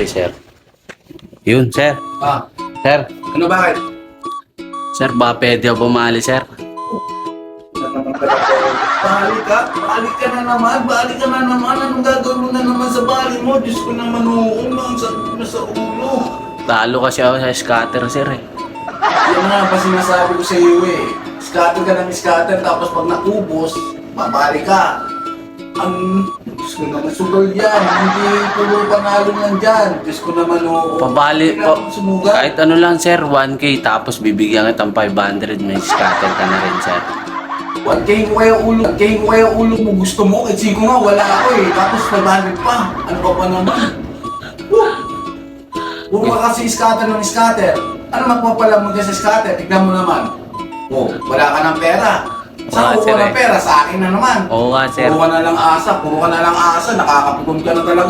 si sir. Yun, sir. Ah, Sir. ano bakit? Sir, baka pwede ako bumali, sir. Balik ka na naman, balik ka na naman. Anong gagawin mo na naman sa bali mo? Diyos ko naman, uumang sa ulo. Talo kasi ako sa scatter, sir eh. Yan nga pa sinasabi ko sa iyo eh. Scatter ka ng scatter, tapos pag naubos, babalik ka. Ang Diyos ko naman, sugal yan. Hindi puro panalo lang dyan. Diyos ko naman, Pabali Hindi po. natin sumugal. Kahit ano lang, sir. 1K tapos bibigyan kitang 500. May scatter ka na rin, sir. 1K ko kaya ulo. 1K ko kaya ulo mo. Gusto mo? Eh, ko nga, wala ako eh. Tapos 500 pa. Ano pa naman? Puro ka kasi scatter ng scatter. Ano magpapala mo dyan sa scatter? Tignan mo naman. Oh, wala ka ng pera. Saan Wala, kukuha sir, ng pera? Sa akin na naman. Oo nga, sir. Puro ka na lang asa. Nakakapagod ka na talaga.